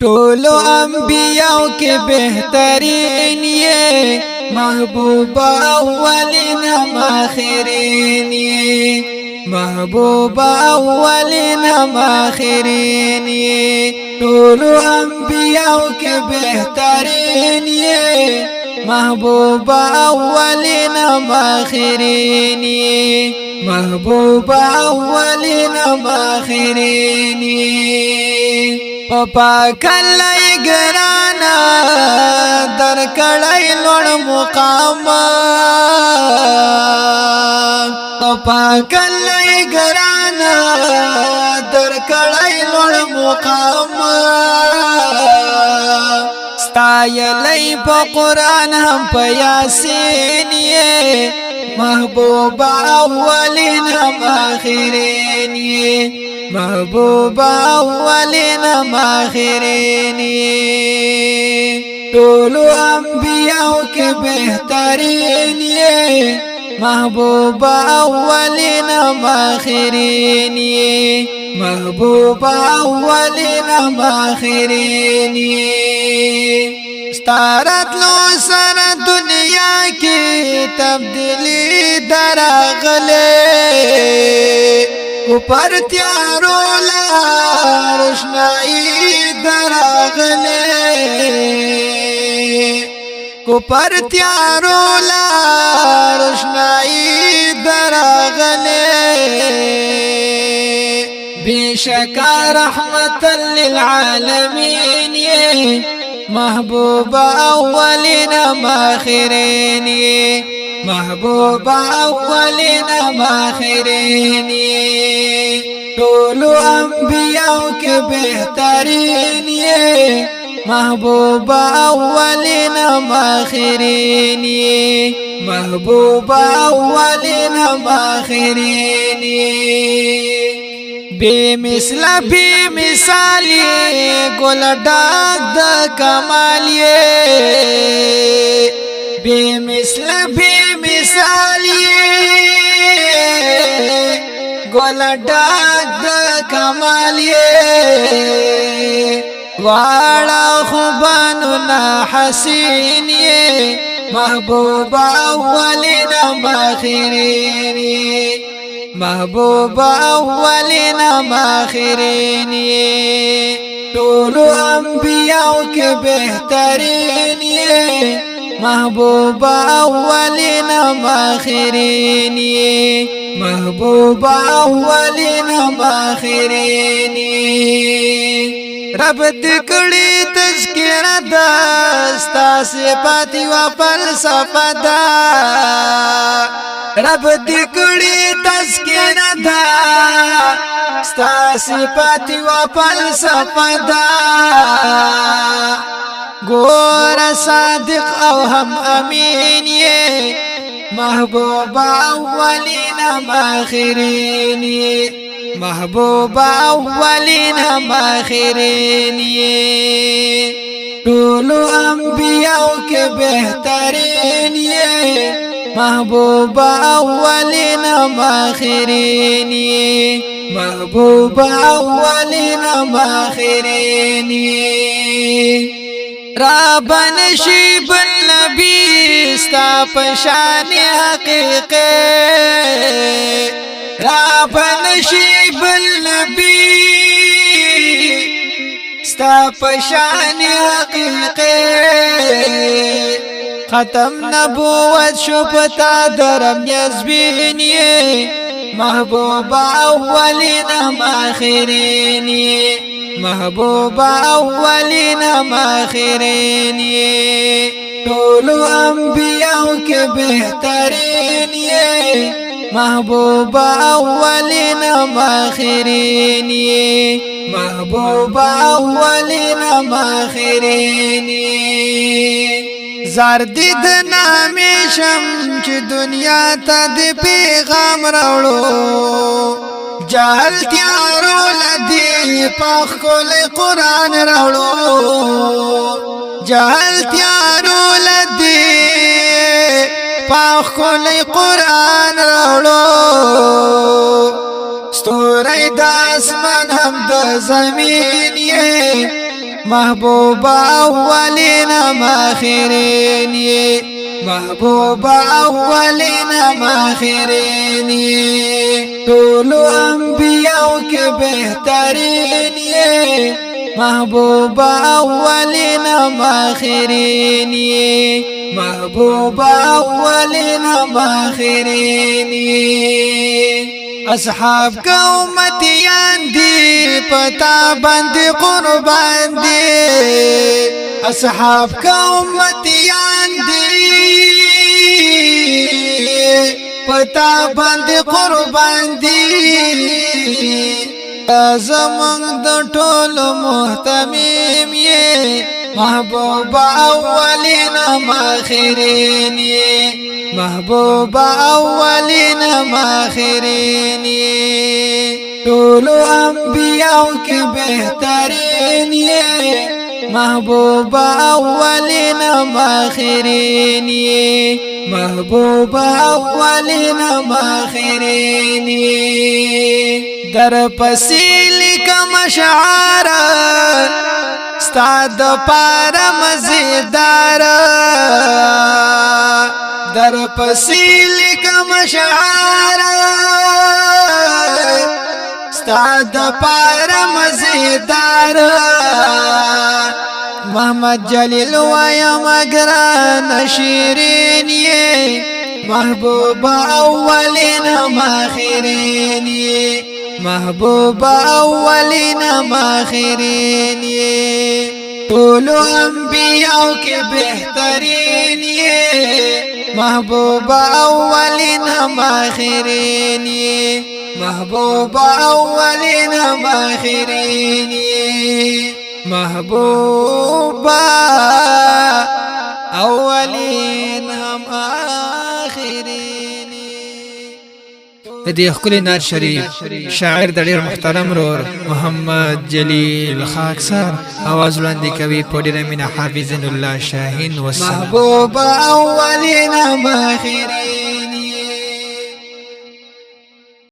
टोलो अंबियाओं के बेहतरीन ये महबूबा अव्वलिन हम आखिरीन ये महबूबा अव्वलिन हम आखिरीन ये टोलो अंबियाओं के बेहतरीन ये महबूबा अव्वलिन हम आखिरीन ये महबूबा अव्वलिन हम आखिरीन ये पपा कलाई गराना दर कड़ाई लोड़ मुकाम पपा कलाई गराना दर कड़ाई लोड़ मुकाम स्तायलई प कुरान हम प यासीन ये महबूबा अव्वलिन हम आखिरीन ये महबूबा अव्वलिन हम आखिरीन टोलो अंबियाओं के बेहतरीन ये महबूबा अव्वलिन हम आखिरीन महबूबा अव्वलिन हम आखिरीन स्तारत लो सर दुनिया की तब्दीली दरागले ऊपर त्यारो ला रोशनाई दरागले ऊपर त्यारो ला रोशनाई दरागले बेशका रहमतल लिल आलमीन ये महबूबा अव्वलिन हम आखिरीन महबूबा अव्वलिन हम आखिरीन टोलो अंबियाओं के बेहतरीन ये महबूबा अव्वलिन हम आखिरीन महबूबा अव्वलिन हम आखिरीन बेमिसला बेमिसाली गोल डाक द कमालिए बेमिसला बेमिसाली गोल डाक द कमालिए वाला खुबानु ना हसीन ये महबूबा अव्वलिन हम आखिरीन महबूबा अव्वलिन हम आखिरीन टोलो अंबियाओं के बेहतरीन ये महबूबा अव्वलिन हम आखिरीन महबूबा अव्वलिन हम आखिरीन रब दिकड़ी तज़किरा दस्ता से पाती व फलसफा दा रब दिकड़ी तज़किरा दस्ता से पाती व फलसफा दा गोर सादिक और हम अमीन ये महबूबा अव्वलिन हम आखिरीन महबूबा अव्वलिन हम आखिरीन टोलो अंबियाओं के बेहतरीन ये महबूबा अव्वलिन हम आखिरीन महबूबा अव्वलिन हम आखिरीन राबन शीब नबी स्ता पशान हकीक़े राबन शीब नबी स्ता पशान हकीक़े खत्म नबूवत शुपता दरम यज़बीन ये महबूबा अव्वलिन हम आखिरीन महबूबा अव्वलिन हम आखिरीन टोलो अंबियाओं के बेहतरीन ये महबूबा अव्वलिन हम आखिरीन महबूबा अव्वलिन हम आखिरीन ज़ारदिद नामे शम्च दुनिया तद पैगाम रावड़ो जहल त्यारो लदी पाख कोल कुरान रावड़ो जहल त्यारो लदी पाख कोल कुरान रावड़ो स्तोरे दासमान हम द जमीन ये محبوب اولین آخرین یہ محبوب اولین آخرین یہ طول انبیاء کے بہترین یہ محبوب اولین آخرین یہ محبوب اولین آخرین یہ اصحاب کا امتیان دی پتا بند قربان دی اصحاب کا امتیان دی پتا بند قربان دی زمان د ټول محتمیم یہ محبوب اولین آخرین یہ محبوب اولین آخرین یہ طول انبیاء کے بہترین یہ محبوب اولین آخرین یہ محبوب اولین آخرین یہ در پسیلی کا مشعار استاد پار مزیدار در پسیلی کا مشعار استاد پار مزیدار محمد جلیل ویم اگران شیرین یہ محبوب اولین آخرین یہ محبوب اولین آخرین یہ طول انبیاء کے بہترین یہ محبوب اولین آخرین یہ محبوب اولین آخرین یہ محبوب اولین آخرین دې ښکلي نعت شریف شاعر د ډېر محترم رور محمد جلیل خاکسار اواز وړاندې کوي په ډېره مینه حافظ الله شاهین والسلام محبوب اولین آخرین